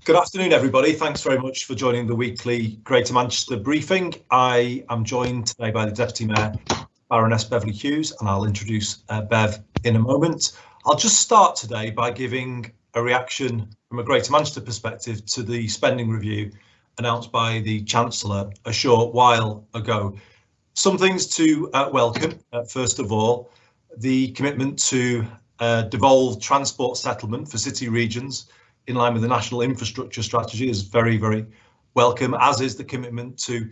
Good afternoon, everybody. Thanks very much for joining the weekly Greater Manchester briefing. I am joined today by the Deputy Mayor, Baroness Beverly Hughes, and I'll introduce Bev in a moment. I'll just start today by giving a reaction from a Greater Manchester perspective to the spending review announced by the Chancellor a short while ago. Some things to welcome. First of all, the commitment to devolve transport settlement for city regions in line with the National Infrastructure Strategy is very, very welcome, as is the commitment to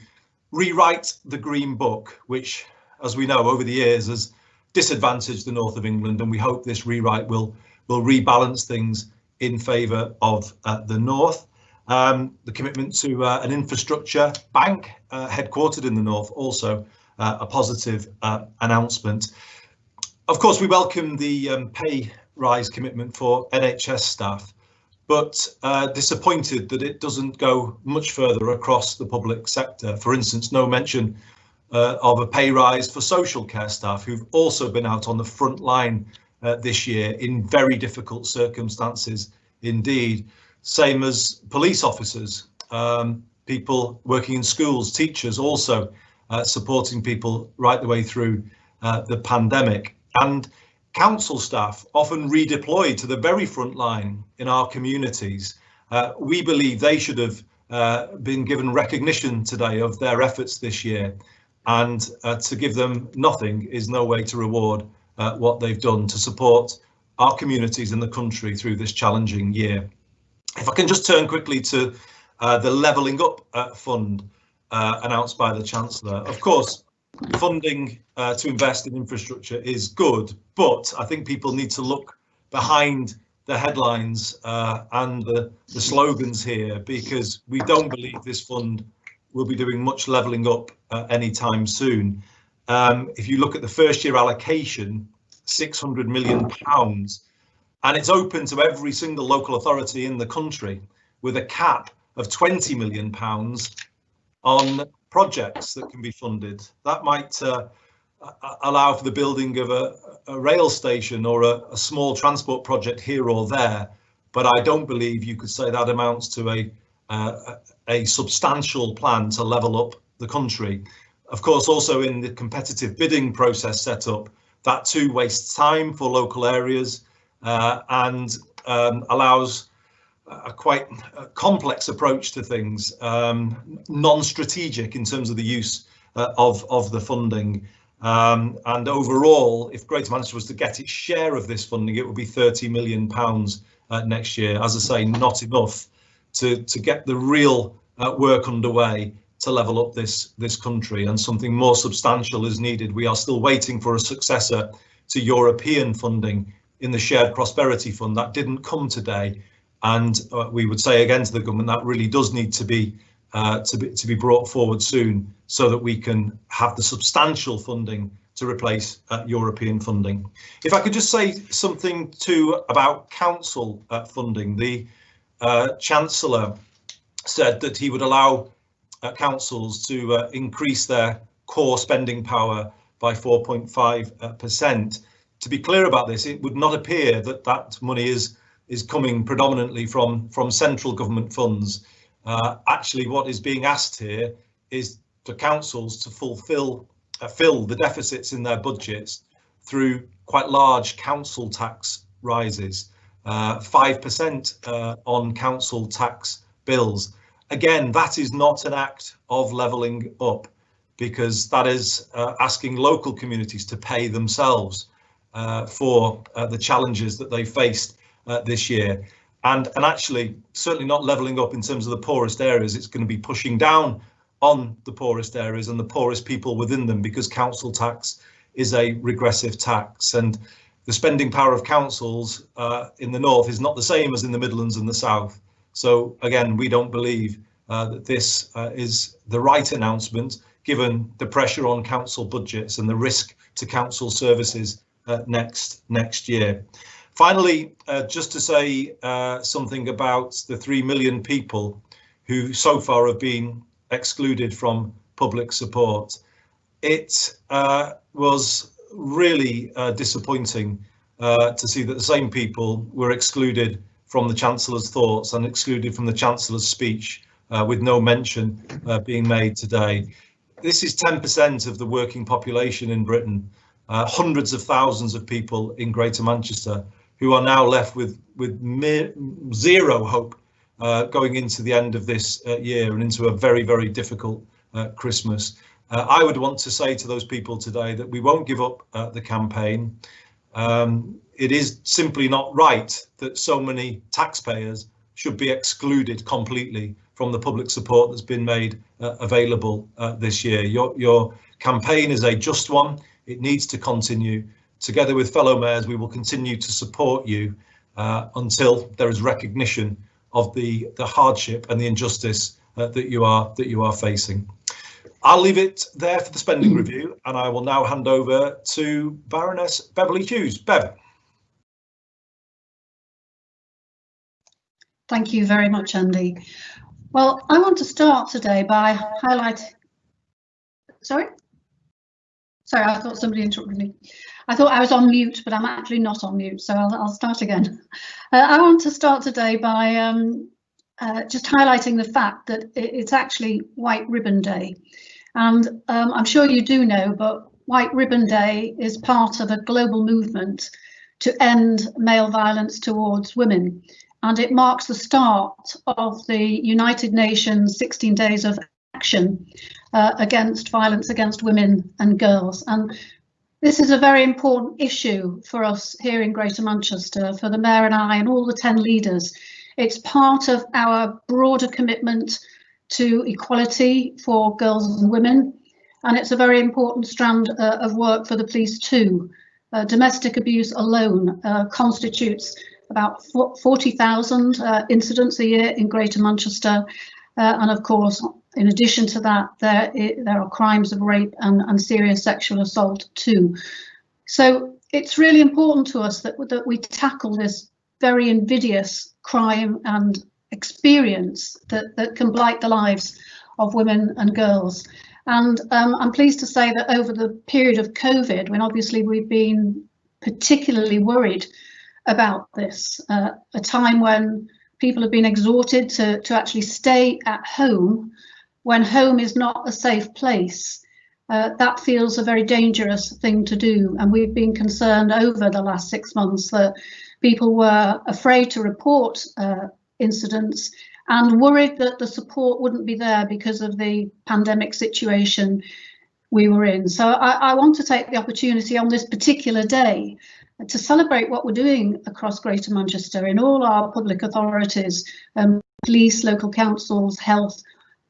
rewrite the Green Book, which, as we know, over the years has disadvantaged the north of England, and we hope this rewrite will rebalance things in favour of the north. The commitment to an infrastructure bank headquartered in the north, also a positive announcement. Of course, we welcome the pay rise commitment for NHS staff, but disappointed that it doesn't go much further across the public sector. For instance, no mention of a pay rise for social care staff who've also been out on the front line this year in very difficult circumstances indeed. Same as police officers, people working in schools, teachers also supporting people right the way through the pandemic. And council staff often redeployed to the very front line in our communities. We believe they should have been given recognition today of their efforts this year, and to give them nothing is no way to reward what they've done to support our communities in the country through this challenging year. If I can just turn quickly to the Levelling Up Fund announced by the Chancellor. Of course, funding to invest in infrastructure is good, but I think people need to look behind the headlines and the slogans here, because we don't believe this fund will be doing much levelling up anytime soon. If you look at the first year allocation, £600 million, and it's open to every single local authority in the country with a cap of £20 million on projects that can be funded. That might allow for the building of a rail station or a small transport project here or there, but I don't believe you could say that amounts to a substantial plan to level up the country. Of course, also in the competitive bidding process set up, that too wastes time for local areas and allows a quite complex approach to things, non-strategic in terms of the use of the funding. And overall, if Greater Manchester was to get its share of this funding, it would be £30 million next year. As I say, not enough to get the real work underway to level up this country, and something more substantial is needed. We are still waiting for a successor to European funding in the Shared Prosperity Fund. That didn't come today. And we would say again to the government that really does need to be brought forward soon, so that we can have the substantial funding to replace European funding. If I could just say something too about council funding. The Chancellor said that he would allow councils to increase their core spending power by 4.5%. To be clear about this, it would not appear that that money is coming predominantly from central government funds. Actually, what is being asked here is for councils to fill the deficits in their budgets through quite large council tax rises, 5% on council tax bills. Again, that is not an act of levelling up, because that is asking local communities to pay themselves for the challenges that they faced this year, and actually certainly not levelling up in terms of the poorest areas. It's going to be pushing down on the poorest areas and the poorest people within them, because council tax is a regressive tax, and the spending power of councils in the north is not the same as in the Midlands and the south. So again, we don't believe that this is the right announcement, given the pressure on council budgets and the risk to council services next year. Finally, just to say something about the 3 million people who so far have been excluded from public support. It was really disappointing to see that the same people were excluded from the Chancellor's thoughts and excluded from the Chancellor's speech, with no mention being made today. This is 10% of the working population in Britain, hundreds of thousands of people in Greater Manchester who are now left with zero hope going into the end of this year and into a very, very difficult Christmas. I would want to say to those people today that we won't give up the campaign. It is simply not right that so many taxpayers should be excluded completely from the public support that's been made available this year. Your campaign is a just one. It needs to continue. Together with fellow mayors, we will continue to support you until there is recognition of the hardship and the injustice that you are facing. I'll leave it there for the spending review, and I will now hand over to Baroness Beverly Hughes. Bev. Thank you very much, Andy. Well, I want to start today by highlighting. Sorry, I thought somebody interrupted me. I thought I was on mute, but I'm actually not on mute, so I'll start again. I want to start today by just highlighting the fact that it's actually White Ribbon Day. And I'm sure you do know, but White Ribbon Day is part of a global movement to end male violence towards women. And it marks the start of the United Nations 16 Days of Action against violence against women and girls. And this is a very important issue for us here in Greater Manchester, for the Mayor and I and all the 10 leaders. It's part of our broader commitment to equality for girls and women, and it's a very important strand of work for the police too. Domestic abuse alone constitutes about 40,000 incidents a year in Greater Manchester, and of course, in addition to that, there are crimes of rape and serious sexual assault too. So it's really important to us that we tackle this very invidious crime and experience that can blight the lives of women and girls. And I'm pleased to say that over the period of COVID, when obviously we've been particularly worried about this, a time when people have been exhorted to actually stay at home when home is not a safe place, that feels a very dangerous thing to do. And we've been concerned over the last 6 months that people were afraid to report incidents and worried that the support wouldn't be there because of the pandemic situation we were in. So I want to take the opportunity on this particular day to celebrate what we're doing across Greater Manchester in all our public authorities, police, local councils, health,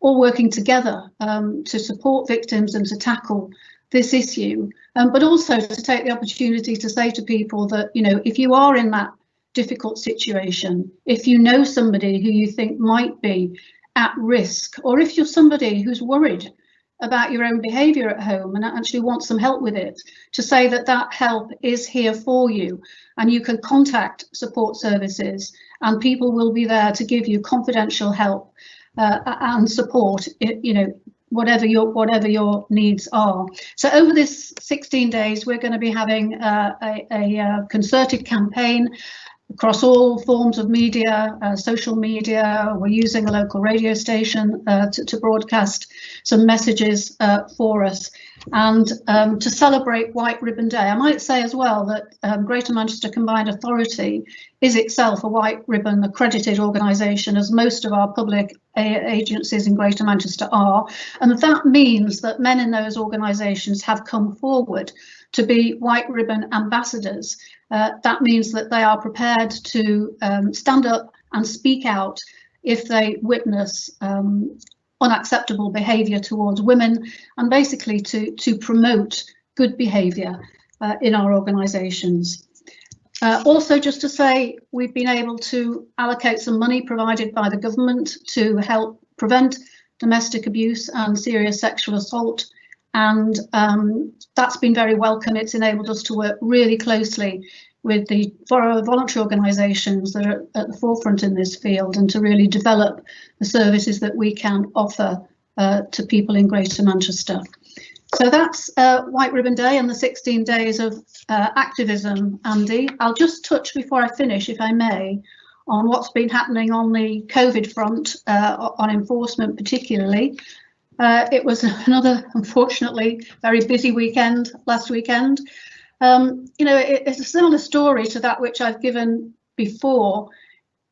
all working together to support victims and to tackle this issue, but also to take the opportunity to say to people that, you know, if you are in that difficult situation, if you know somebody who you think might be at risk, or if you're somebody who's worried about your own behaviour at home and actually want some help with it, to say that that help is here for you and you can contact support services and people will be there to give you confidential help and support, you know, whatever your needs are. So over this 16 days, we're going to be having a concerted campaign across all forms of media, social media. We're using a local radio station to broadcast some messages for us and to celebrate White Ribbon Day. I might say as well that Greater Manchester Combined Authority is itself a White Ribbon accredited organisation, as most of our public agencies in Greater Manchester are, and that means that men in those organisations have come forward to be White Ribbon ambassadors. That means that they are prepared to stand up and speak out if they witness unacceptable behaviour towards women, and basically to promote good behaviour in our organisations. Also, just to say, we've been able to allocate some money provided by the government to help prevent domestic abuse and serious sexual assault, and that's been very welcome. It's enabled us to work really closely with the voluntary organisations that are at the forefront in this field and to really develop the services that we can offer to people in Greater Manchester. So that's White Ribbon Day and the 16 days of activism, Andy. I'll just touch before I finish, if I may, on what's been happening on the COVID front, on enforcement particularly. It was another, unfortunately, very busy weekend last weekend. It's a similar story to that which I've given before,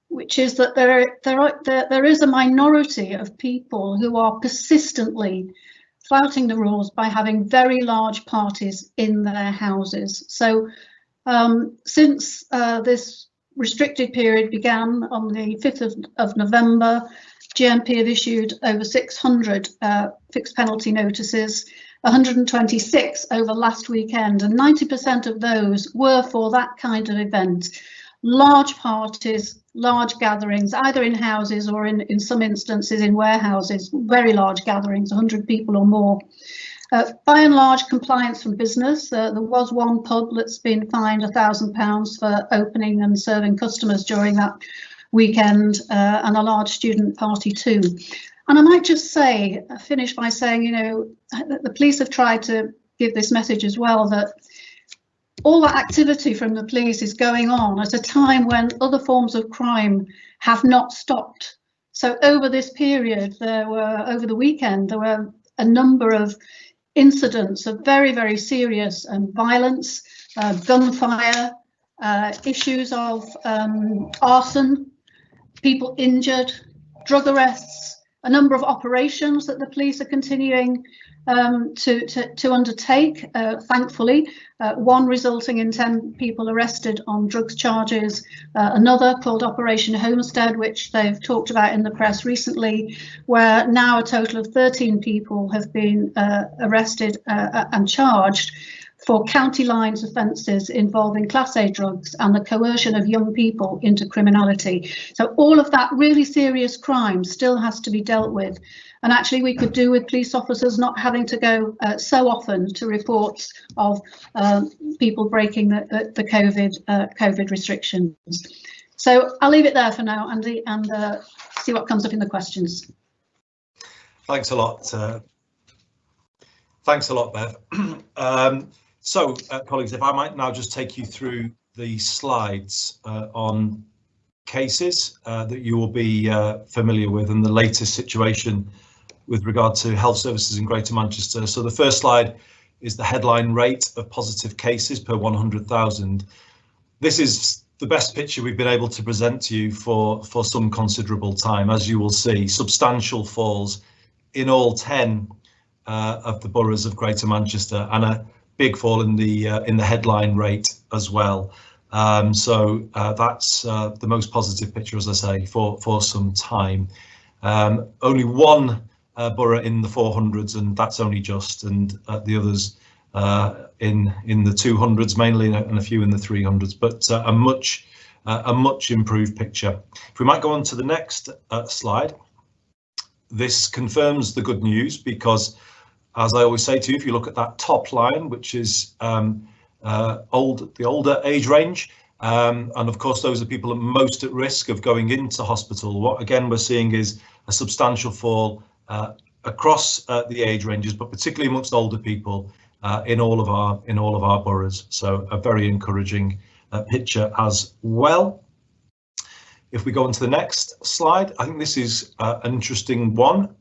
which is that there is a minority of people who are persistently flouting the rules by having very large parties in their houses. So since this restricted period began on the 5th of November, GMP have issued over 600 fixed penalty notices, 126 over last weekend, and 90% of those were for that kind of event. Large parties, large gatherings, either in houses or in some instances in warehouses, very large gatherings, 100 people or more. By and large, compliance from business. There was one pub that's been fined £1,000 for opening and serving customers during that weekend, and a large student party too. And I might just say, finish by saying, the police have tried to give this message as well, that all that activity from the police is going on at a time when other forms of crime have not stopped. So over this period, over the weekend, there were a number of incidents of very, very serious violence, gunfire, issues of arson, people injured, drug arrests, a number of operations that the police are continuing to undertake, thankfully, one resulting in 10 people arrested on drugs charges, another called Operation Homestead, which they've talked about in the press recently, where now a total of 13 people have been arrested and charged for county lines offences involving Class A drugs and the coercion of young people into criminality. So all of that really serious crime still has to be dealt with. And actually we could do with police officers not having to go so often to reports of people breaking the COVID restrictions. So I'll leave it there for now, Andy, and see what comes up in the questions. Thanks a lot. Thanks a lot, Bev. So, colleagues, if I might now just take you through the slides on cases that you will be familiar with and the latest situation with regard to health services in Greater Manchester. So the first slide is the headline rate of positive cases per 100,000. This is the best picture we've been able to present to you for some considerable time. As you will see, substantial falls in all 10 of the boroughs of Greater Manchester, and a big fall in the headline rate as well. So that's the most positive picture, as I say, for some time. Only one borough in the 400s, and that's only just, and the others in the 200s mainly, and a few in the 300s, but a much improved picture. If we might go on to the next slide. This confirms the good news, because as I always say to you, if you look at that top line, which is the older age range, and of course those are people most at risk of going into hospital, what again we're seeing is a substantial fall across the age ranges, but particularly amongst older people in all of our boroughs. So a very encouraging picture as well. If we go on to the next slide, I think this is an interesting one,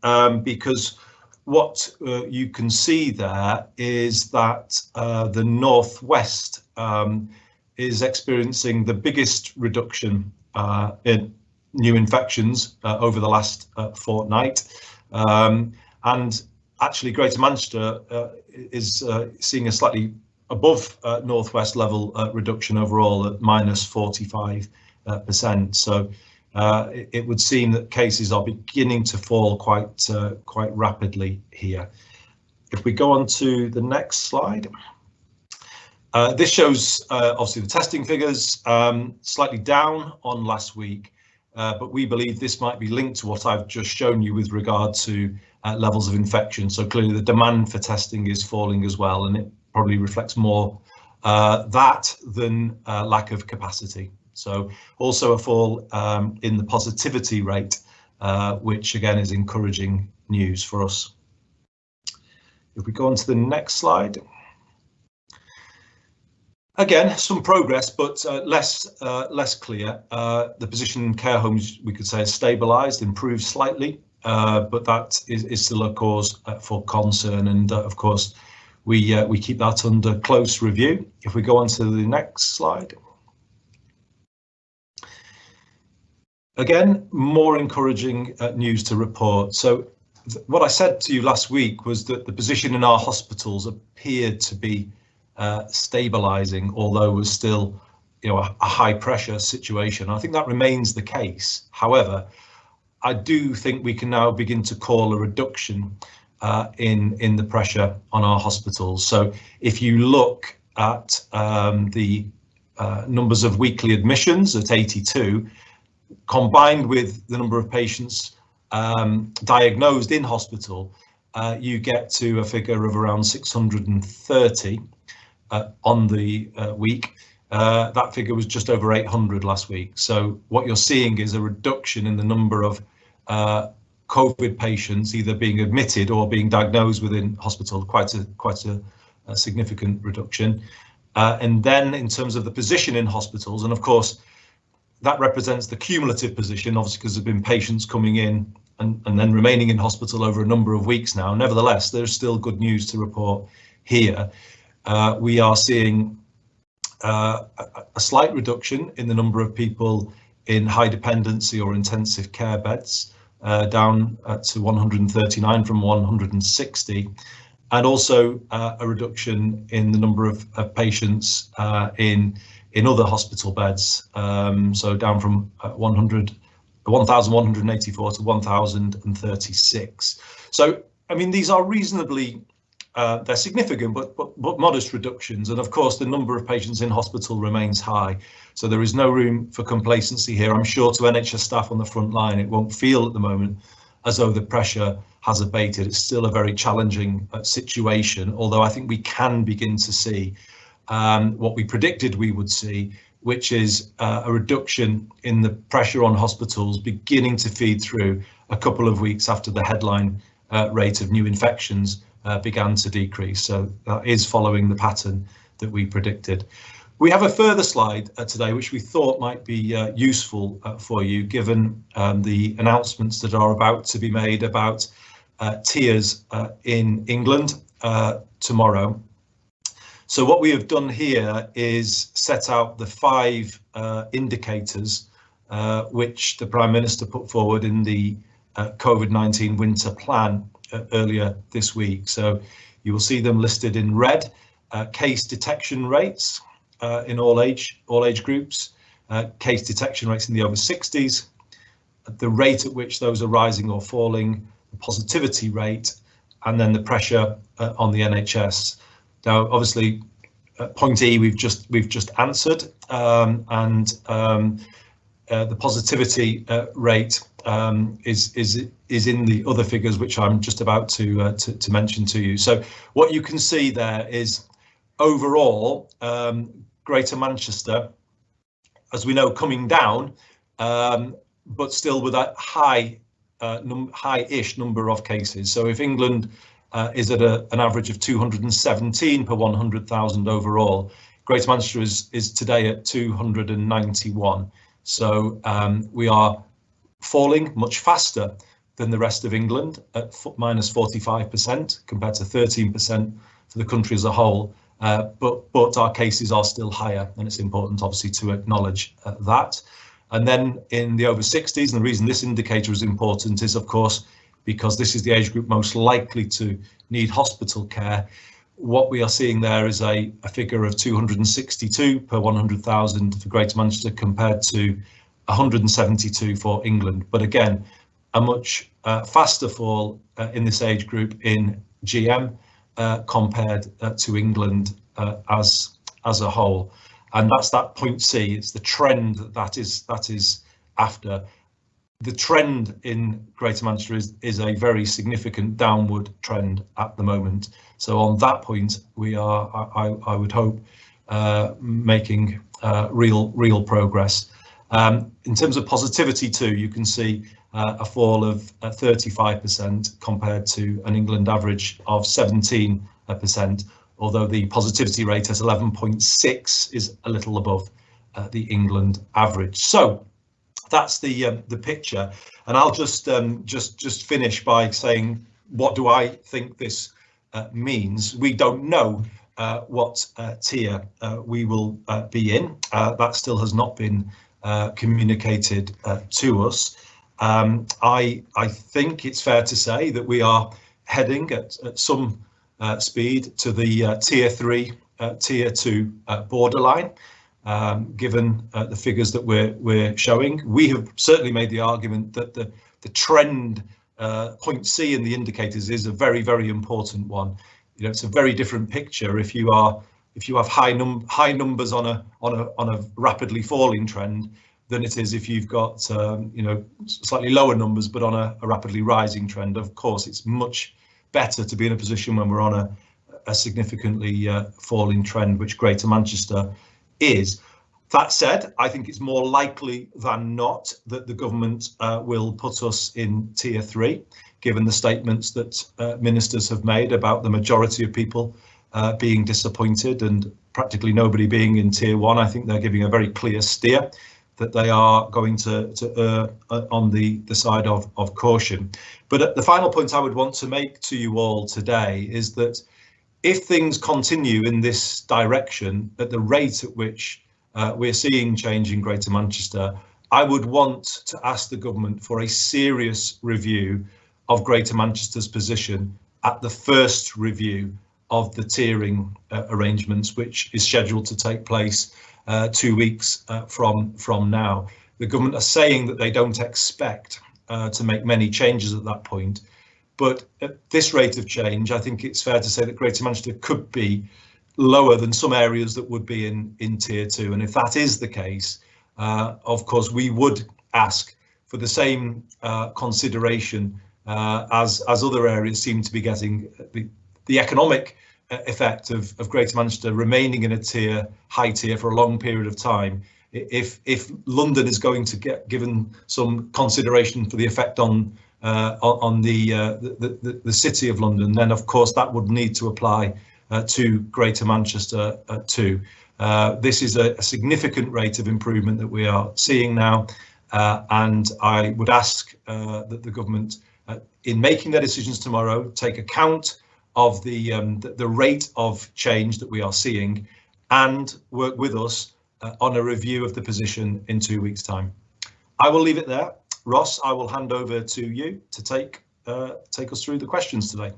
because what you can see there is that the Northwest is experiencing the biggest reduction in new infections over the last fortnight, and actually Greater Manchester is seeing a slightly above Northwest level reduction overall at -45%. So it would seem that cases are beginning to fall quite rapidly here. If we go on to the next slide, this shows obviously the testing figures, slightly down on last week, but we believe this might be linked to what I've just shown you with regard to levels of infection. So clearly the demand for testing is falling as well, and it probably reflects more that than lack of capacity. So also a fall in the positivity rate, which again is encouraging news for us. If we go on to the next slide. Again, some progress, but less clear. The position in care homes, we could say, has stabilised, improved slightly, but that is still a cause for concern. And of course, we keep that under close review. If we go on to the next slide. Again, more encouraging news to report. So what I said to you last week was that the position in our hospitals appeared to be stabilising, although was still, a high pressure situation. I think that remains the case. However, I do think we can now begin to call a reduction in the pressure on our hospitals. So if you look at the numbers of weekly admissions at 82, combined with the number of patients diagnosed in hospital, you get to a figure of around 630 on the week. That figure was just over 800 last week. So what you're seeing is a reduction in the number of COVID patients either being admitted or being diagnosed within hospital, quite a significant reduction. And then in terms of the position in hospitals, and of course, that represents the cumulative position, obviously, because there have been patients coming in and then remaining in hospital over a number of weeks now. Nevertheless, there's still good news to report here. We are seeing a slight reduction in the number of people in high dependency or intensive care beds, down to 139 from 160, and also a reduction in the number of patients in other hospital beds, so down from 1,184 to 1,036. So, I mean, these are reasonably, they're significant, but modest reductions. And of course, the number of patients in hospital remains high. So there is no room for complacency here. I'm sure to NHS staff on the front line, it won't feel at the moment as though the pressure has abated. It's still a very challenging situation, although I think we can begin to see what we predicted we would see, which is a reduction in the pressure on hospitals beginning to feed through a couple of weeks after the headline rate of new infections began to decrease. So that is following the pattern that we predicted. We have a further slide today, which we thought might be useful for you, given the announcements that are about to be made about tiers in England tomorrow. So what we have done here is set out the 5 indicators which the Prime Minister put forward in the COVID-19 winter plan earlier this week. So you will see them listed in red: case detection rates in all age groups, case detection rates in the over 60s, the rate at which those are rising or falling, the positivity rate, and then the pressure on the NHS. Now, obviously, point E we've just answered, and the positivity rate is in the other figures, which I'm just about to mention to you. So what you can see there is overall Greater Manchester, as we know, coming down, but still with a high-ish number of cases. So if England is at an average of 217 per 100,000 overall, Greater Manchester is today at 291. So we are falling much faster than the rest of England at minus 45% compared to 13% for the country as a whole. But our cases are still higher, and it's important, obviously, to acknowledge that. And then in the over 60s, and the reason this indicator is important is, of course, because this is the age group most likely to need hospital care. What we are seeing there is a figure of 262 per 100,000 for Greater Manchester compared to 172 for England. But again, a much faster fall in this age group in GM compared to England as a whole. And that's that point C. It's the trend that is after. The trend in Greater Manchester is a very significant downward trend at the moment. So on that point, we are, I would hope, making real progress. In terms of positivity too, you can see a fall of 35% compared to an England average of 17%. although the positivity rate at 11.6 is a little above the England average. So that's the picture, and I'll just finish by saying, what do I think this means? We don't know what tier we will be in. That still has not been communicated to us. I think it's fair to say that we are heading at some speed to the tier 3, tier 2 borderline. Given the figures that we're showing, we have certainly made the argument that the trend point C in the indicators is a very, very important one. You know, it's a very different picture if you have high numbers on a rapidly falling trend than it is if you've got you know, slightly lower numbers but on a rapidly rising trend. Of course, it's much better to be in a position when we're on a significantly falling trend, which Greater Manchester is. That said, I think it's more likely than not that the government will put us in tier 3, given the statements that ministers have made about the majority of people being disappointed and practically nobody being in tier 1. I think they're giving a very clear steer that they are going to err on the side of caution. But the final point I would want to make to you all today is that if things continue in this direction at the rate at which we're seeing change in Greater Manchester, I would want to ask the government for a serious review of Greater Manchester's position at the first review of the tiering arrangements, which is scheduled to take place 2 weeks from now. The government are saying that they don't expect to make many changes at that point, but at this rate of change, I think it's fair to say that Greater Manchester could be lower than some areas that would be in tier 2. And if that is the case, of course, we would ask for the same consideration as other areas seem to be getting. The economic effect of Greater Manchester remaining in a high tier for a long period of time. If London is going to get given some consideration for the effect on the city of London, then of course that would need to apply to Greater Manchester too. This is a significant rate of improvement that we are seeing now, and I would ask that the government, in making their decisions tomorrow, take account of the rate of change that we are seeing and work with us on a review of the position in 2 weeks' time. I will leave it there. Ross, I will hand over to you to take us through the questions today.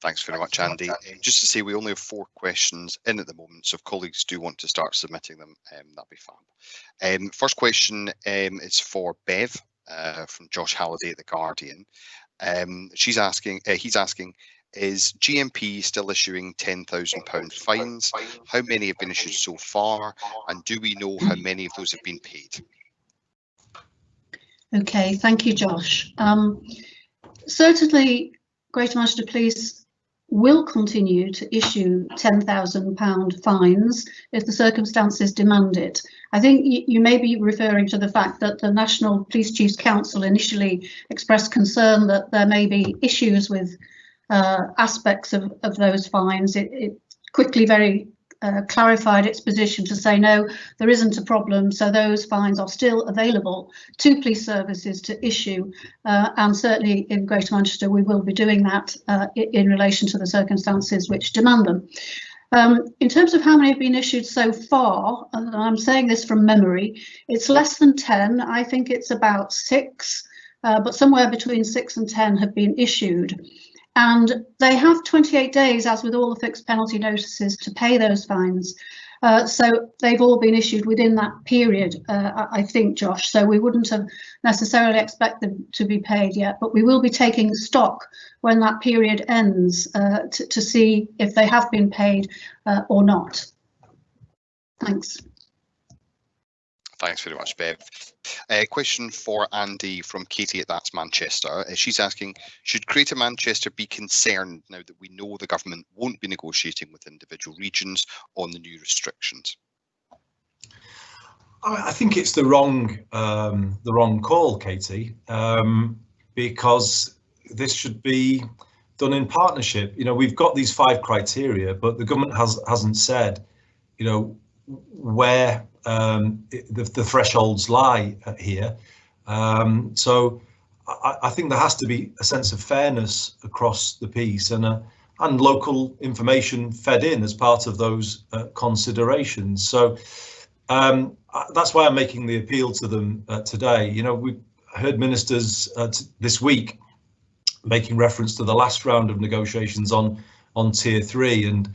Thanks very much, Andy. Just to say, we only have 4 questions in at the moment, so if colleagues do want to start submitting them, that'd be fab. First question is for Bev from Josh Halliday at The Guardian. He's asking, is GMP still issuing £10,000 fines? How many have been issued so far? And do we know how many of those have been paid? Okay, thank you, Josh. Certainly, Greater Manchester Police will continue to issue £10,000 fines if the circumstances demand it. I think you may be referring to the fact that the National Police Chiefs Council initially expressed concern that there may be issues with aspects of those fines. It quickly clarified its position to say no, there isn't a problem, so those fines are still available to police services to issue, and certainly in Greater Manchester we will be doing that in relation to the circumstances which demand them. In terms of how many have been issued so far, and I'm saying this from memory, it's less than 10. I think it's about 6, but somewhere between 6 and 10 have been issued. And they have 28 days, as with all the fixed penalty notices, to pay those fines. So they've all been issued within that period, I think, Josh. So we wouldn't have necessarily expect them to be paid yet, but we will be taking stock when that period ends to see if they have been paid or not. Thanks. Thanks very much, Bev. A question for Andy from Katie at That's Manchester. She's asking, should Greater Manchester be concerned now that we know the government won't be negotiating with individual regions on the new restrictions? I think it's the wrong call, Katie, because this should be done in partnership. You know, we've got these 5 criteria, but the government hasn't said, you know, where the thresholds lie here. So I think there has to be a sense of fairness across the piece, and local information fed in as part of those considerations. So that's why I'm making the appeal to them today. You know, we heard ministers this week making reference to the last round of negotiations on tier 3, and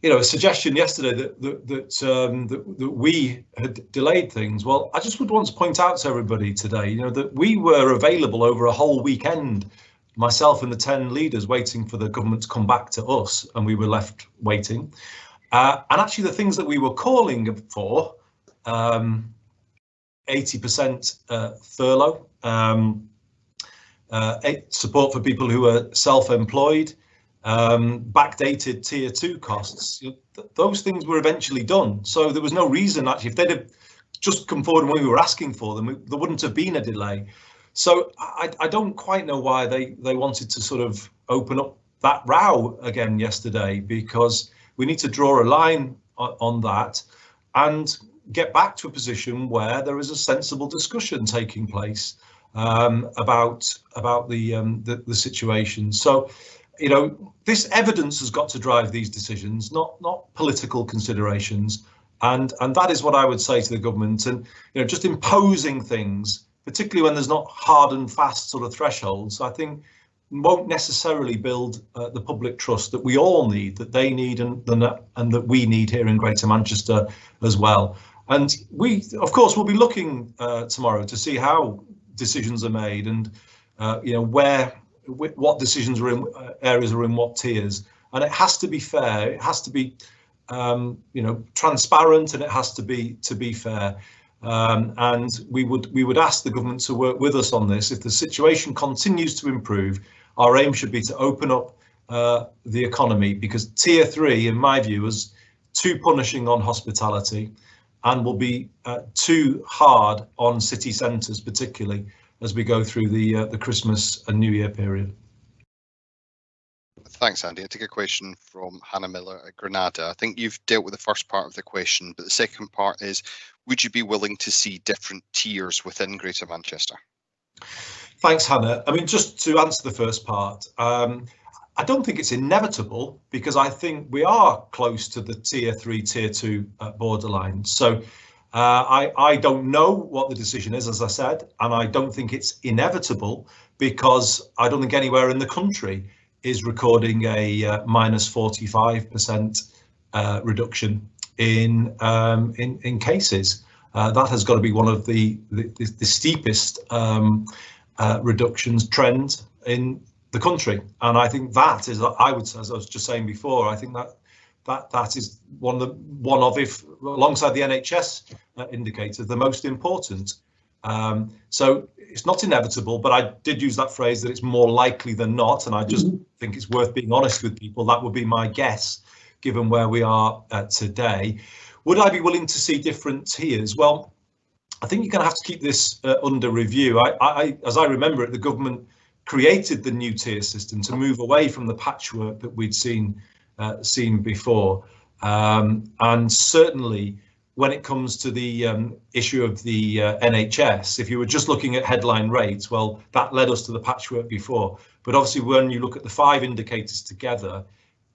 you know, a suggestion yesterday that we had delayed things. Well, I just would want to point out to everybody today, you know, that we were available over a whole weekend, myself and the 10 leaders, waiting for the government to come back to us, and we were left waiting. And actually, the things that we were calling for, 80% furlough, support for people who are self-employed, backdated tier 2 costs, those things were eventually done. So there was no reason, actually, if they'd have just come forward when we were asking for them, there wouldn't have been a delay. So I don't quite know why they wanted to sort of open up that row again yesterday, because we need to draw a line on that and get back to a position where there is a sensible discussion taking place about the situation. So, you know, this evidence has got to drive these decisions, not political considerations, and that is what I would say to the government. And you know, just imposing things, particularly when there's not hard and fast sort of thresholds, I think won't necessarily build the public trust that we all need, that they need, and that we need here in Greater Manchester as well. And we, of course, will be looking tomorrow to see how decisions are made, and you know, what decisions are in areas are in what tiers, and it has to be fair. It has to be you know, transparent, and it has to be fair. And we would ask the government to work with us on this. If the situation continues to improve, our aim should be to open up the economy, because tier 3, in my view, is too punishing on hospitality, and will be too hard on city centres, particularly as we go through the Christmas and New Year period. Thanks, Andy. I take a question from Hannah Miller at Granada. I think you've dealt with the first part of the question, but the second part is, would you be willing to see different tiers within Greater Manchester? Thanks, Hannah. I mean, just to answer the first part, I don't think it's inevitable, because I think we are close to the tier 3, tier 2 borderline. So I don't know what the decision is, as I said, and I don't think it's inevitable, because I don't think anywhere in the country is recording a minus 45% reduction in cases. That has got to be one of the steepest reductions trend in the country, and I think that is, I would say, as I was just saying before, I think that is one of, if alongside the NHS indicator, the most important. So it's not inevitable, but I did use that phrase that it's more likely than not, and I just think it's worth being honest with people. That would be my guess, given where we are today. Would I be willing to see different tiers? Well, I think you're going to have to keep this under review. As I remember it, the government created the new tier system to move away from the patchwork that we'd seen before, and certainly when it comes to the issue of the NHS, if you were just looking at headline rates, well, that led us to the patchwork before. But obviously, when you look at the 5 indicators together,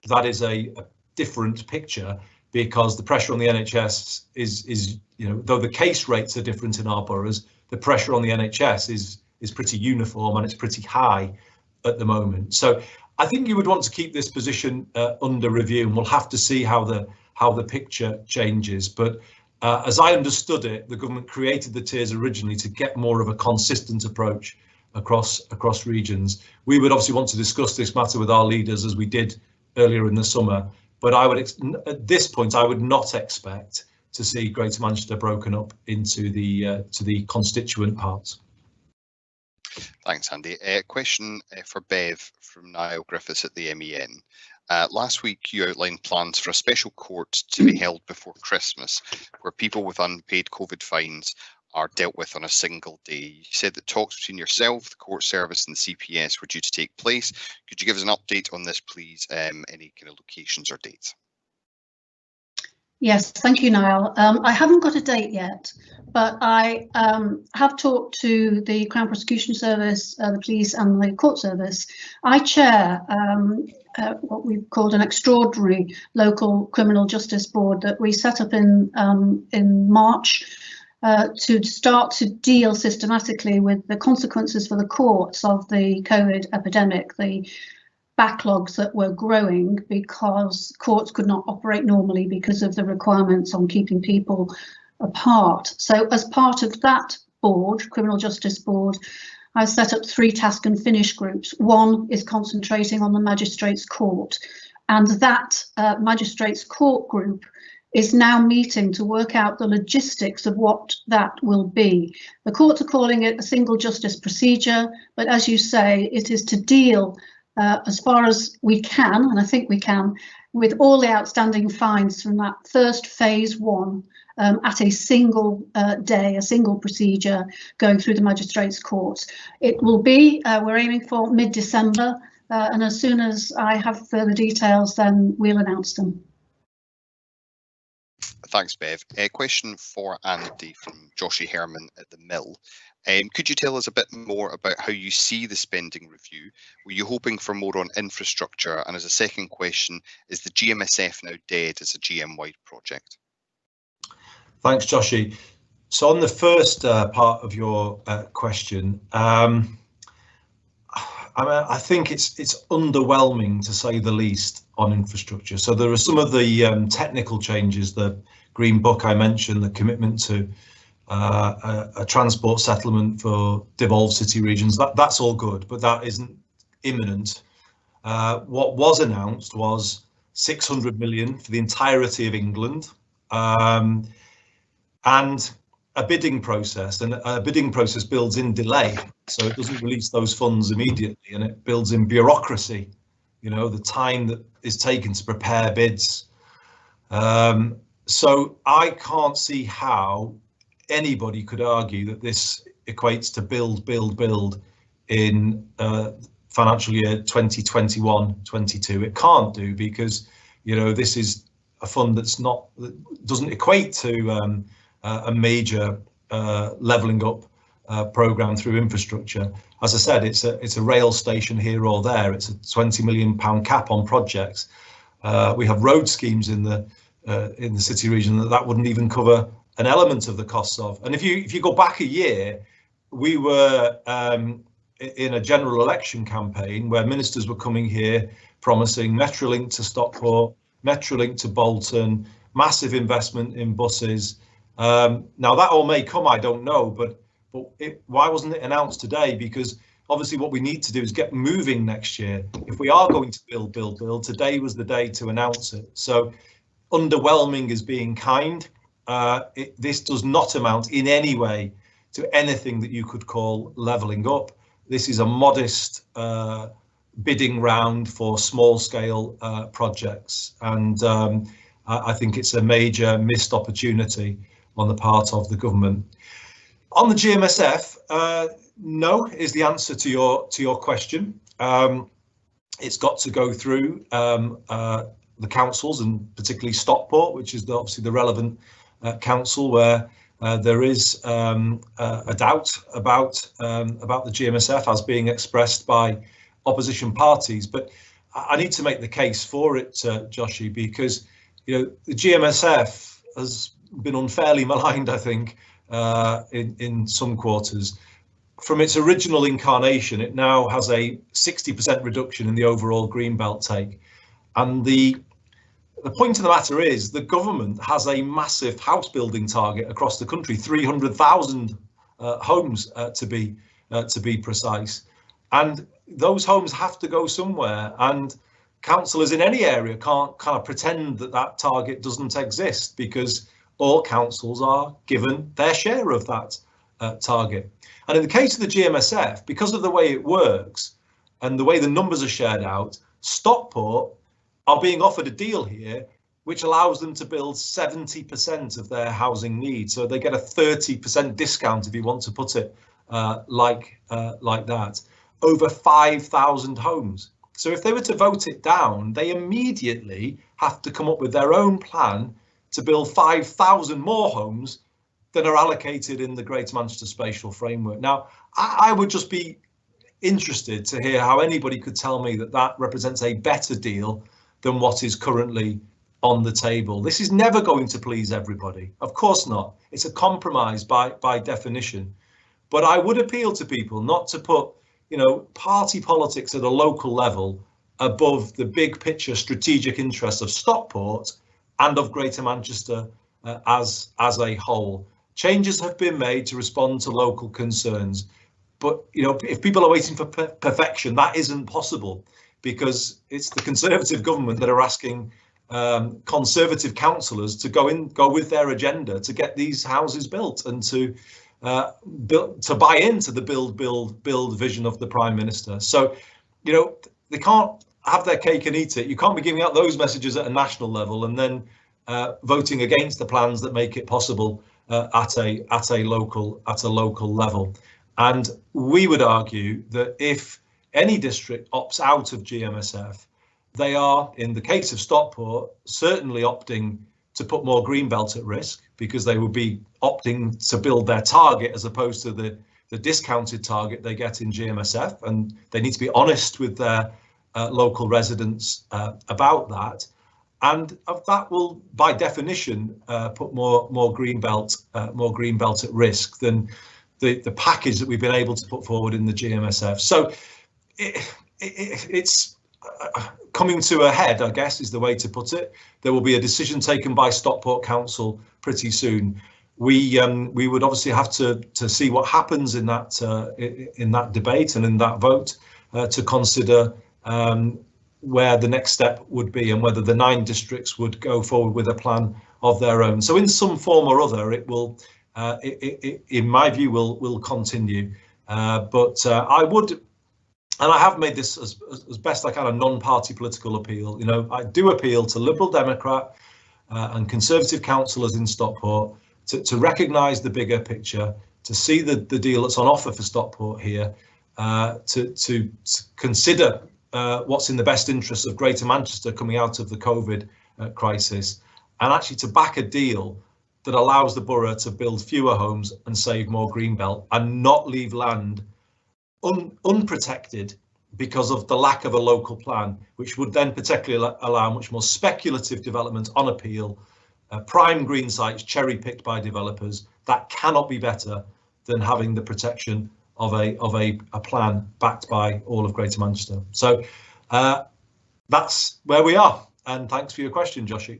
that is a different picture, because the pressure on the NHS is, you know, though the case rates are different in our boroughs, the pressure on the NHS is pretty uniform, and it's pretty high at the moment. So I think you would want to keep this position under review, and we'll have to see how the picture changes. But as I understood it, the government created the tiers originally to get more of a consistent approach across regions. We would obviously want to discuss this matter with our leaders, as we did earlier in the summer. But I would, at this point, I would not expect to see Greater Manchester broken up into the constituent parts. Thanks, Andy. A question for Bev from Niall Griffiths at the MEN. Last week, you outlined plans for a special court to be held before Christmas, where people with unpaid COVID fines are dealt with on a single day. You said that talks between yourself, the court service and the CPS were due to take place. Could you give us an update on this, please? Any kind of locations or dates? Yes, thank you, Niall. I haven't got a date yet, but I have talked to the Crown Prosecution Service, the police and the court service. I chair what we've called an extraordinary local criminal justice board that we set up in March to start to deal systematically with the consequences for the courts of the COVID epidemic, the backlogs that were growing because courts could not operate normally because of the requirements on keeping people apart. So as part of that board, Criminal Justice Board, I set up 3 task and finish groups. One is concentrating on the Magistrates' Court, and that Magistrates' Court group is now meeting to work out the logistics of what that will be. The courts are calling it a single justice procedure, but as you say, it is to deal as far as we can, and I think we can, with all the outstanding fines from that first phase 1 at a single day, a single procedure going through the Magistrates' Court. It will be, we're aiming for mid-December, and as soon as I have further details, then we'll announce them. Thanks, Bev. A question for Andy from Joshy Herman at the Mill. Could you tell us a bit more about how you see the spending review? Were you hoping for more on infrastructure? And as a second question, is the GMSF now dead as a GM-wide project? Thanks, Joshy. So on the first part of your question, I think it's underwhelming, to say the least, on infrastructure. So there are some of the technical changes, the Green Book I mentioned, the commitment to a transport settlement for devolved city regions. That's all good, but that isn't imminent. What was announced was 600 million for the entirety of England, and a bidding process, and a bidding process builds in delay, so it doesn't release those funds immediately, and it builds in bureaucracy, you know, the time that is taken to prepare bids. So I can't see how anybody could argue that this equates to build in financial year 2021-22. It can't do, because, you know, this is a fund that doesn't equate to a major levelling up programme through infrastructure. As I said, it's a rail station here or there. It's a £20 million cap on projects. We have road schemes in the city region that wouldn't even cover an element of the costs of. And if you go back a year, we were in a general election campaign where ministers were coming here promising Metrolink to Stockport, Metrolink to Bolton, massive investment in buses. Now that all may come, I don't know, but why wasn't it announced today? Because obviously what we need to do is get moving next year. If we are going to build, today was the day to announce it. So underwhelming is being kind. This does not amount in any way to anything that you could call levelling up. This is a modest bidding round for small scale projects, and I think it's a major missed opportunity on the part of the government. On the GMSF, no is the answer to your question. It's got to go through the councils, and particularly Stockport, which is obviously the relevant council, where there is a doubt about the GMSF as being expressed by opposition parties. But I need to make the case for it, Joshy, because, you know, the GMSF has been unfairly maligned, I think, in some quarters. From its original incarnation, it now has a 60% reduction in the overall greenbelt take. And the point of the matter is the government has a massive house building target across the country, 300,000 homes to be precise. And those homes have to go somewhere, and councillors in any area can't kind of pretend that that target doesn't exist, because all councils are given their share of that target. And in the case of the GMSF, because of the way it works and the way the numbers are shared out, Stockport are being offered a deal here which allows them to build 70% of their housing needs. So they get a 30% discount, if you want to put it like that, over 5,000 homes. So if they were to vote it down, they immediately have to come up with their own plan to build 5,000 more homes than are allocated in the Greater Manchester Spatial Framework. Now, I would just be interested to hear how anybody could tell me that that represents a better deal than what is currently on the table. This is never going to please everybody. Of course not. It's a compromise by definition. But I would appeal to people not to put, party politics at a local level above the big picture strategic interests of Stockport and of Greater Manchester as a whole. Changes have been made to respond to local concerns. But, if people are waiting for perfection, that isn't possible, because it's the Conservative government that are asking Conservative councillors to go with their agenda to get these houses built and to buy into the build vision of the Prime Minister. So, they can't have their cake and eat it. You can't be giving out those messages at a national level and then voting against the plans that make it possible at a local level. And we would argue that if any district opts out of GMSF, they are, in the case of Stockport, certainly opting to put more greenbelt at risk, because they would be opting to build their target as opposed to the discounted target they get in GMSF, and they need to be honest with their local residents about that. And that will, by definition, put more greenbelt at risk than the package that we've been able to put forward in the GMSF. So it's coming to a head, I guess, is the way to put it. There will be a decision taken by Stockport Council pretty soon. We would obviously have to see what happens in that debate and in that vote to consider where the next step would be and whether the 9 districts would go forward with a plan of their own. So in some form or other, it will, in my view, will continue. But I would, and I have made this as best I can, a non-party political appeal. I do appeal to Liberal Democrat and Conservative councillors in Stockport to recognise the bigger picture, to see the deal that's on offer for Stockport here, to consider what's in the best interests of Greater Manchester coming out of the COVID crisis, and actually to back a deal that allows the borough to build fewer homes and save more greenbelt and not leave land unprotected because of the lack of a local plan, which would then particularly allow much more speculative development on appeal, prime green sites cherry-picked by developers. That cannot be better than having the protection of a plan backed by all of Greater Manchester. So that's where we are. And thanks for your question, Joshi.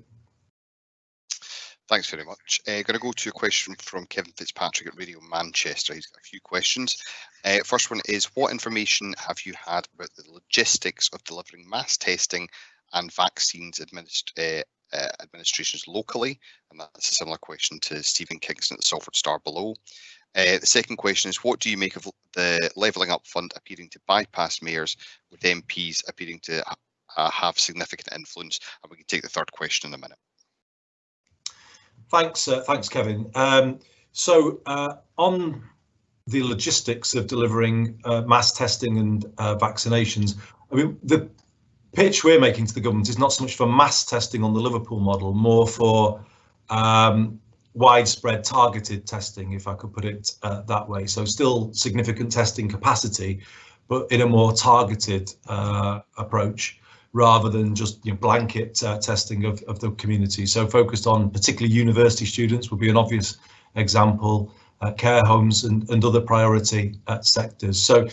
Thanks very much. Going to go to a question from Kevin Fitzpatrick at Radio Manchester. He's got a few questions. First one is, what information have you had about the logistics of delivering mass testing and vaccines administrations locally? And that's a similar question to Stephen Kingston at the Salford Star below. The second question is, what do you make of the Levelling Up Fund appearing to bypass mayors, with MPs appearing to have significant influence? And we can take the third question in a minute. Thanks, Kevin. So on the logistics of delivering mass testing and vaccinations, I mean, the pitch we're making to the government is not so much for mass testing on the Liverpool model, more for widespread targeted testing, if I could put it that way. So still significant testing capacity, but in a more targeted approach, rather than just blanket testing of the community. So focused on particularly university students would be an obvious example, care homes and other priority sectors. So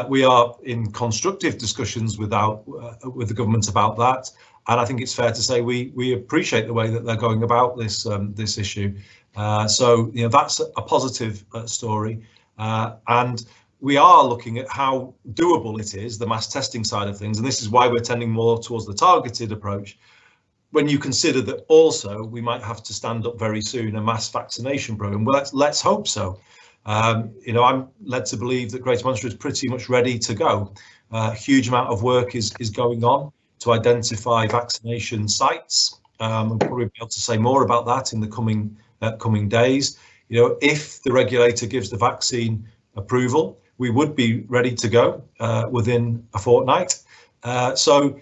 we are in constructive discussions with the government about that. And I think it's fair to say we appreciate the way that they're going about this issue. So that's a positive story. And we are looking at how doable it is, the mass testing side of things, and this is why we're tending more towards the targeted approach. When you consider that also we might have to stand up very soon a mass vaccination programme, well, let's hope so. I'm led to believe that Greater Manchester is pretty much ready to go. A huge amount of work is going on to identify vaccination sites We'll probably be able to say more about that in the coming days. If the regulator gives the vaccine approval, we would be ready to go within a fortnight. So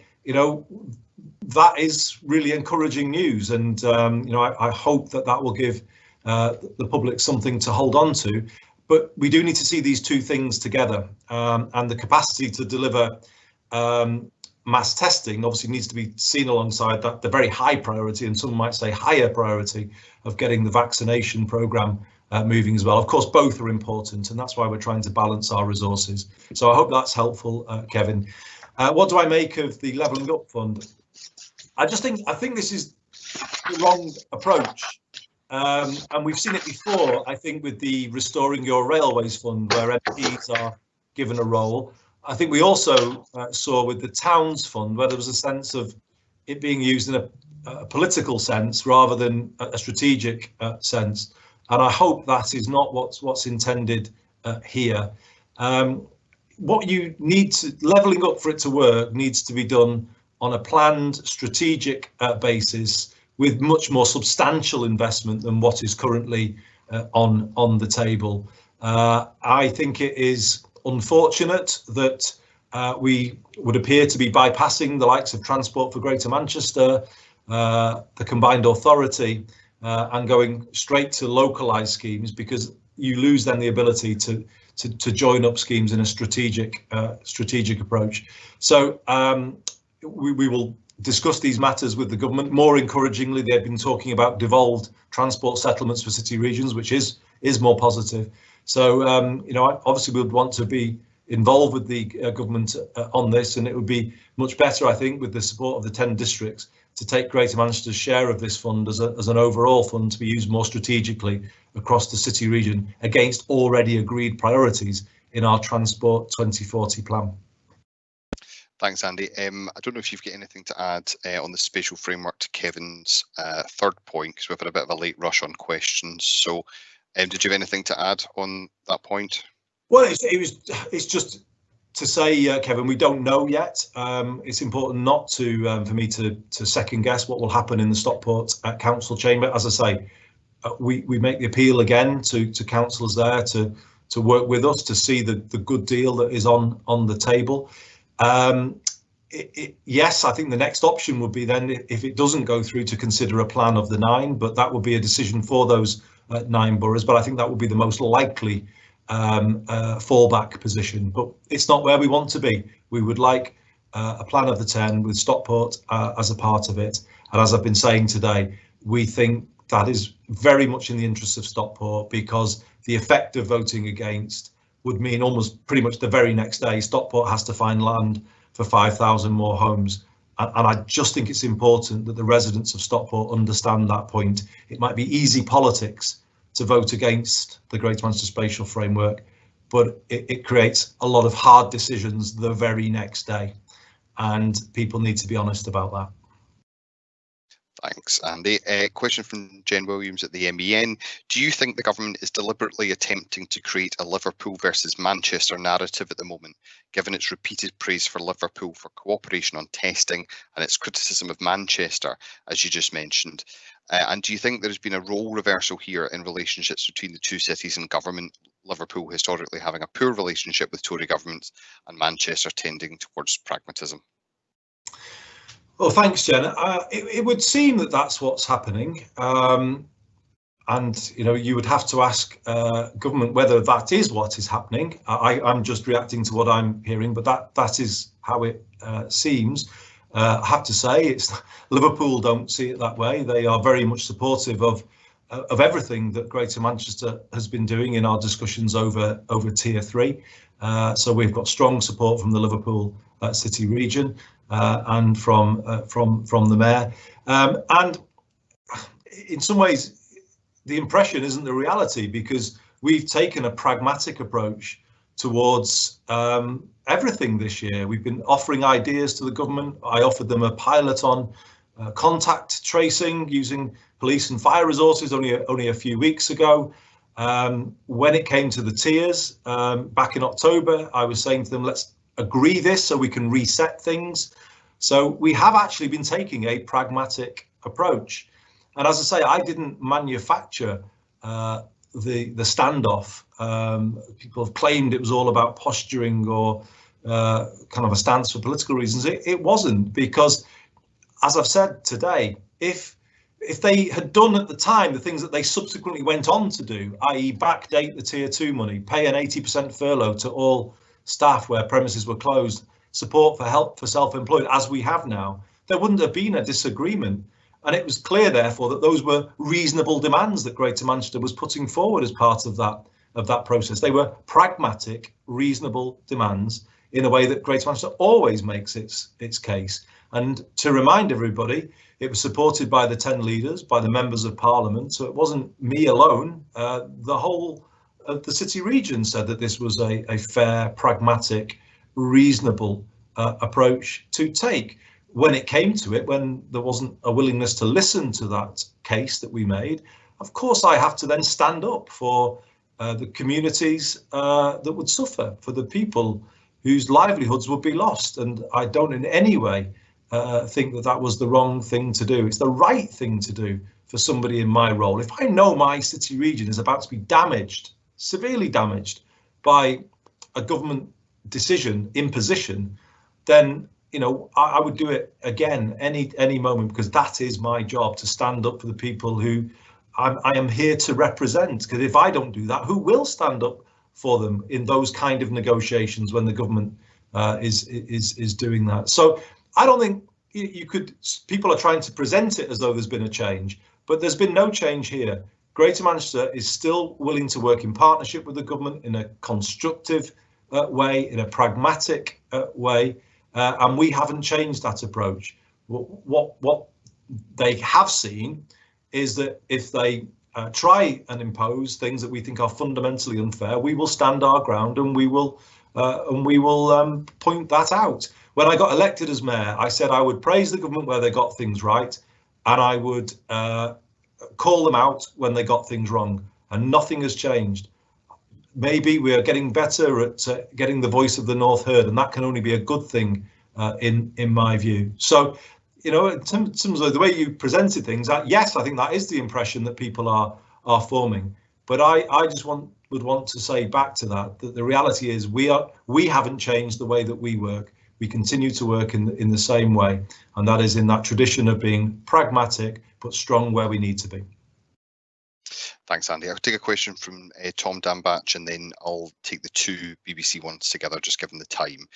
that is really encouraging news, and I hope that will give the public something to hold on to. But we do need to see these two things together, and the capacity to deliver mass testing obviously needs to be seen alongside that, the very high priority, and some might say higher priority, of getting the vaccination programme moving as well. Of course, both are important, and that's why we're trying to balance our resources. So I hope that's helpful, Kevin. What do I make of the Levelling Up Fund? I think this is the wrong approach, and we've seen it before. I think with the Restoring Your Railways Fund, where MPs are given a role. I think we also saw with the Towns Fund, where there was a sense of it being used in a political sense rather than a strategic sense. And I hope that is not what's intended here. What you need to, levelling up for it to work, needs to be done on a planned strategic basis with much more substantial investment than what is currently on the table. I think it is unfortunate that we would appear to be bypassing the likes of Transport for Greater Manchester, the Combined Authority, and going straight to localised schemes, because you lose then the ability to join up schemes in a strategic approach. So we will discuss these matters with the government. More encouragingly, they've been talking about devolved transport settlements for city regions, which is more positive. So obviously we would want to be involved with the government on this, and it would be much better, I think, with the support of the 10 districts, to take Greater Manchester's share of this fund as an overall fund to be used more strategically across the city region against already agreed priorities in our Transport 2040 plan. Thanks, Andy. I don't know if you've got anything to add on the spatial framework to Kevin's third point, because we've had a bit of a late rush on questions. So did you have anything to add on that point? Well, it's just to say, Kevin, we don't know yet. It's important not to for me to second guess what will happen in the Stockport Council chamber. As I say, we make the appeal again to councillors there to work with us to see the good deal that is on the table. Yes, I think the next option would be then, if it doesn't go through, to consider a plan of the 9, but that would be a decision for those 9 boroughs. But I think that would be the most likely fallback position. But it's not where we want to be. We would like a plan of the 10 with Stockport as a part of it. And as I've been saying today, we think that is very much in the interests of Stockport, because the effect of voting against would mean almost pretty much the very next day Stockport has to find land for 5,000 more homes. And I just think it's important that the residents of Stockport understand that point. It might be easy politics to vote against the Greater Manchester Spatial Framework, but it creates a lot of hard decisions the very next day, and people need to be honest about that. Thanks, Andy. Question from Jen Williams at the MEN. Do you think the government is deliberately attempting to create a Liverpool versus Manchester narrative at the moment, given its repeated praise for Liverpool for cooperation on testing and its criticism of Manchester, as you just mentioned? And do you think there's been a role reversal here in relationships between the two cities and government, Liverpool historically having a poor relationship with Tory governments and Manchester tending towards pragmatism? Well, thanks, Jen. It would seem that that's what's happening. And, you would have to ask government whether that is what is happening. I'm just reacting to what I'm hearing, but that is how it seems. I have to say, Liverpool don't see it that way. They are very much supportive of everything that Greater Manchester has been doing in our discussions over Tier 3. So we've got strong support from the Liverpool City region and from the Mayor. And in some ways, the impression isn't the reality, because we've taken a pragmatic approach towards everything this year. We've been offering ideas to the government. I offered them a pilot on contact tracing using police and fire resources only a few weeks ago. When it came to the tiers back in October, I was saying to them, let's agree this so we can reset things. So we have actually been taking a pragmatic approach. And as I say, I didn't manufacture the standoff. People have claimed it was all about posturing or kind of a stance for political reasons. It wasn't, because, as I've said today, if they had done at the time the things that they subsequently went on to do, i.e. backdate the tier 2 money, pay an 80% furlough to all staff where premises were closed, support for help for self-employed, as we have now, there wouldn't have been a disagreement. And it was clear, therefore, that those were reasonable demands that Greater Manchester was putting forward as part of that process. They were pragmatic, reasonable demands in a way that Greater Manchester always makes its case. And to remind everybody, it was supported by the 10 leaders, by the members of Parliament. So it wasn't me alone. The whole of the city region said that this was a fair, pragmatic, reasonable approach to take. When it came to it, when there wasn't a willingness to listen to that case that we made, of course I have to then stand up for the communities that would suffer, for the people whose livelihoods would be lost. And I don't in any way think that that was the wrong thing to do. It's the right thing to do for somebody in my role. If I know my city region is about to be damaged, severely damaged, by a government decision, imposition, then I would do it again any moment, because that is my job, to stand up for the people who I am here to represent. Because if I don't do that, who will stand up for them in those kind of negotiations when the government is doing that? So I don't think you could. People are trying to present it as though there's been a change, but there's been no change here. Greater Manchester is still willing to work in partnership with the government in a constructive way, in a pragmatic way. And we haven't changed that approach. What they have seen is that if they try and impose things that we think are fundamentally unfair, we will stand our ground and we will point that out. When I got elected as mayor, I said I would praise the government where they got things right, and I would call them out when they got things wrong. And nothing has changed. Maybe we are getting better at getting the voice of the North heard, and that can only be a good thing in my view. So, in terms of the way you presented things, yes, I think that is the impression that people are forming. But I just would want to say back to that the reality is we haven't changed the way that we work. We continue to work in the same way, and that is in that tradition of being pragmatic but strong where we need to be. Thanks, Andy. I'll take a question from Tom Dambach, and then I'll take the two BBC ones together, just given the time.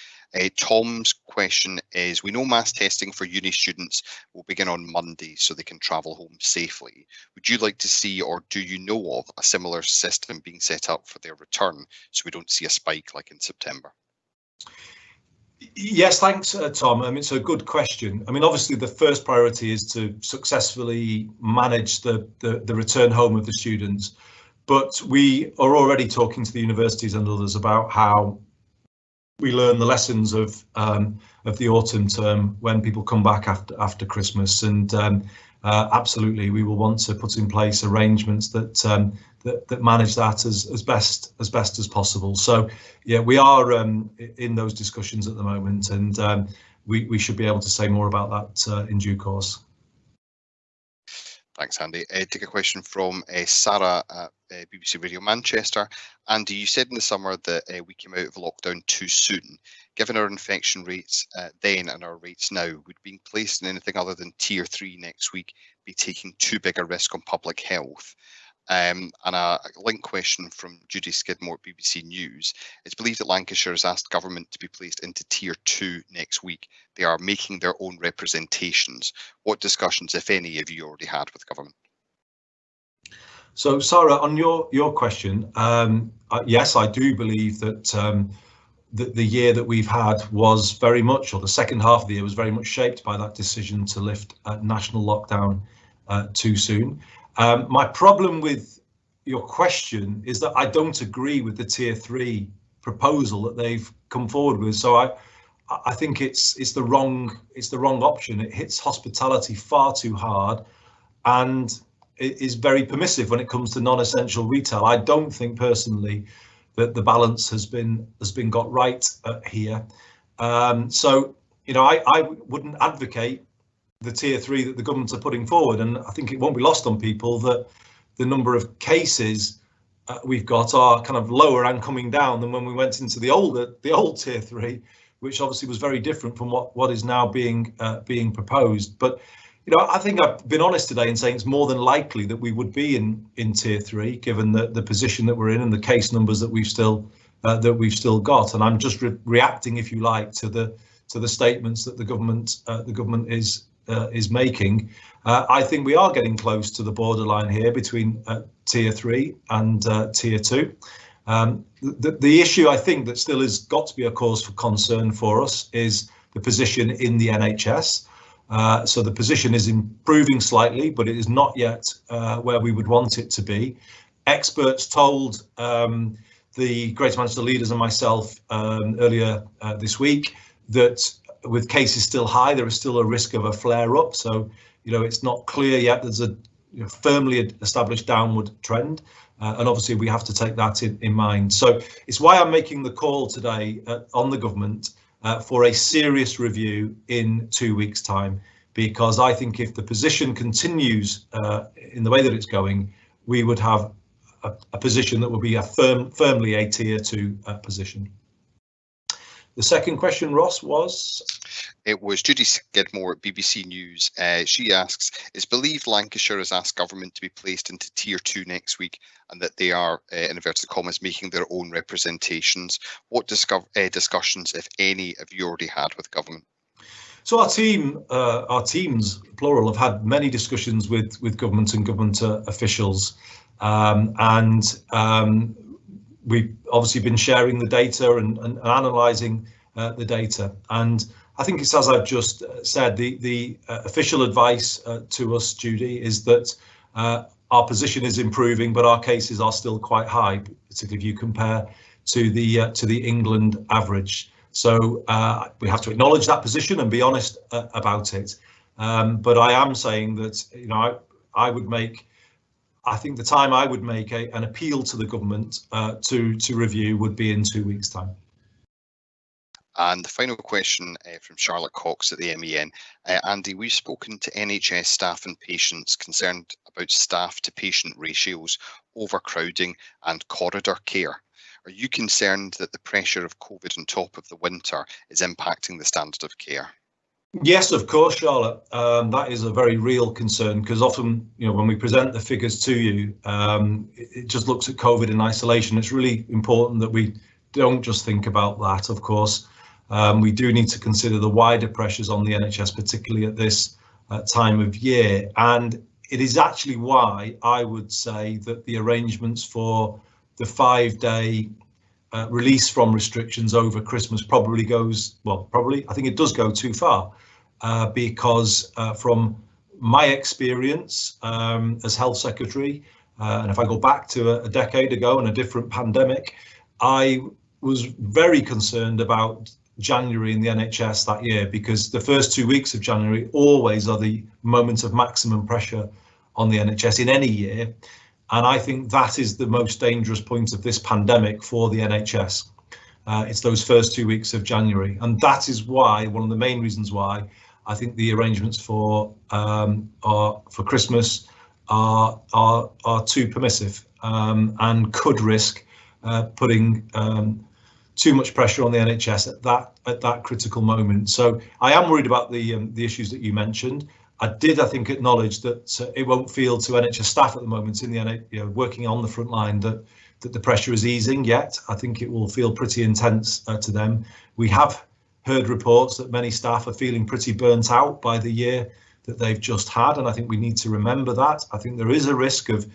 Tom's question is, we know mass testing for uni students will begin on Monday so they can travel home safely. Would you like to see, or do you know of, a similar system being set up for their return so we don't see a spike like in September? Yes, thanks, Tom. It's a good question. Obviously, the first priority is to successfully manage the return home of the students, but we are already talking to the universities and others about how we learn the lessons of the autumn term when people come back after Christmas, and absolutely, we will want to put in place arrangements that manage that as best as possible. So yeah, we are in those discussions at the moment, and we should be able to say more about that in due course. Thanks, Andy. Take a question from Sarah at BBC Radio Manchester. Andy, you said in the summer that we came out of lockdown too soon. Given our infection rates then and our rates now, would being placed in anything other than tier 3 next week be taking too big a risk on public health? And a link question from Judy Skidmore at BBC News. It's believed that Lancashire has asked government to be placed into tier 2 next week. They are making their own representations. What discussions, if any, have you already had with government? So, Sarah, on your question, yes, I do believe that the year that we've had was very much, or the second half of the year was very much shaped by that decision to lift national lockdown too soon. My problem with your question is that I don't agree with the tier 3 proposal that they've come forward with. So I think it's the wrong option. It hits hospitality far too hard, and it is very permissive when it comes to non-essential retail. I don't think personally that the balance has been got right here. So I wouldn't advocate the tier 3 that the government are putting forward. And I think it won't be lost on people that the number of cases we've got are kind of lower and coming down than when we went into the old tier 3, which obviously was very different from what is now being proposed. But I think I've been honest today in saying it's more than likely that we would be in tier 3, given the position that we're in and the case numbers that we've still got. And I'm just reacting, if you like, to the statements that the government is making. I think we are getting close to the borderline here between tier 3 and tier 2. The issue I think that still has got to be a cause for concern for us is the position in the NHS. So the position is improving slightly, but it is not yet where we would want it to be. Experts told the Greater Manchester leaders and myself earlier this week that with cases still high, there is still a risk of a flare-up. So, it's not clear yet. There's a firmly established downward trend. And obviously we have to take that in mind. So it's why I'm making the call today on the government for a serious review in 2 weeks' time, because I think if the position continues in the way that it's going, we would have a position that will be firmly a tier 2 position. The second question, Ross, was? It was Judy Skidmore at BBC News. She asks, it's believed Lancashire has asked government to be placed into tier 2 next week and that they are, in inverted commas, making their own representations. What discussions, if any, have you already had with government? So our teams, plural, have had many discussions with government and government officials. We've obviously been sharing the data and analysing the data. And I think it's as I've just said, the official advice to us, Judy, is that our position is improving, but our cases are still quite high, particularly if you compare to the England average. So we have to acknowledge that position and be honest about it. But I am saying that I think the time I would make an appeal to the government to review would be in 2 weeks' time. And the final question from Charlotte Cox at the MEN. Andy, we've spoken to NHS staff and patients concerned about staff to patient ratios, overcrowding and corridor care. Are you concerned that the pressure of COVID on top of the winter is impacting the standard of care? Yes, of course, Charlotte. That is a very real concern, because often, when we present the figures to you, it just looks at COVID in isolation. It's really important that we don't just think about that, of course. We do need to consider the wider pressures on the NHS, particularly at this time of year. And it is actually why I would say that the arrangements for the 5-day release from restrictions over Christmas probably I think it does go too far, because from my experience as Health Secretary, and if I go back to a decade ago and a different pandemic, I was very concerned about January in the NHS that year, because the first 2 weeks of January always are the moment of maximum pressure on the NHS in any year. And I think that is the most dangerous point of this pandemic for the NHS. It's those first 2 weeks of January. And that is why, one of the main reasons why, I think the arrangements for Christmas are too permissive and could risk putting too much pressure on the NHS at that critical moment. So I am worried about the issues that you mentioned. I think, acknowledge that it won't feel to NHS staff at the moment in the working on the front line that the pressure is easing yet. I think it will feel pretty intense to them. We have heard reports that many staff are feeling pretty burnt out by the year that they've just had, and I think we need to remember that. I think there is a risk of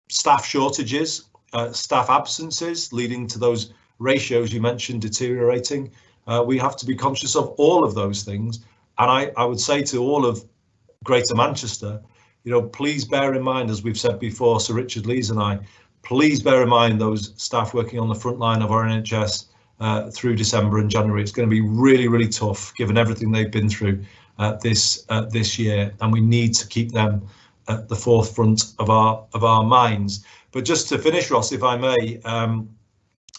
staff shortages, staff absences, leading to those ratios you mentioned deteriorating. We have to be conscious of all of those things. And I would say to all of Greater Manchester, please bear in mind, as we've said before, Sir Richard Lees and I, please bear in mind those staff working on the front line of our NHS through December and January. It's going to be really, really tough, given everything they've been through this year, and we need to keep them at the forefront of our minds. But just to finish, Ross, if I may,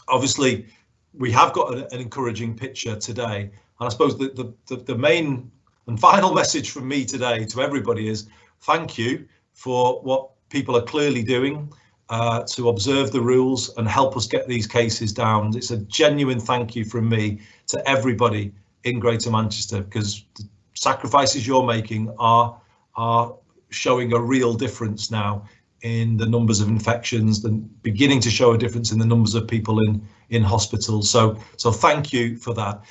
obviously we have got an encouraging picture today. And I suppose the main And final message from me today to everybody is thank you for what people are clearly doing to observe the rules and help us get these cases down. It's a genuine thank you from me to everybody in Greater Manchester, because the sacrifices you're making are showing a real difference now in the numbers of infections, and beginning to show a difference in the numbers of people in hospitals. So thank you for that.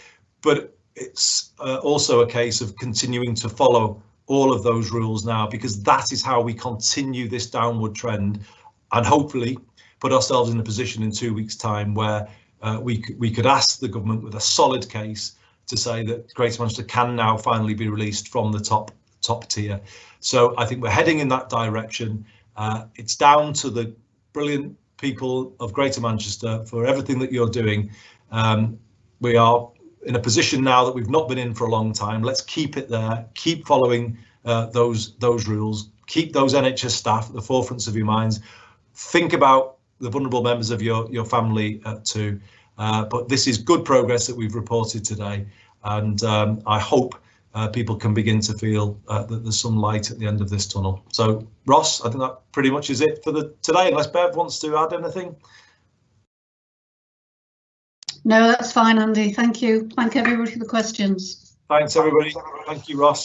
But it's also a case of continuing to follow all of those rules now, because that is how we continue this downward trend, and hopefully put ourselves in a position in 2 weeks' time where we could ask the government with a solid case to say that Greater Manchester can now finally be released from the top tier. So I think we're heading in that direction. It's down to the brilliant people of Greater Manchester for everything that you're doing. We are in a position now that we've not been in for a long time. Let's keep it there. Keep following those rules. Keep those NHS staff at the forefronts of your minds. Think about the vulnerable members of your family too. But this is good progress that we've reported today, and I hope people can begin to feel that there's some light at the end of this tunnel. So Ross, I think that pretty much is it for today, unless Bev wants to add anything. No, that's fine, Andy. Thank you. Thank everybody for the questions. Thanks, everybody. Thank you, Ross.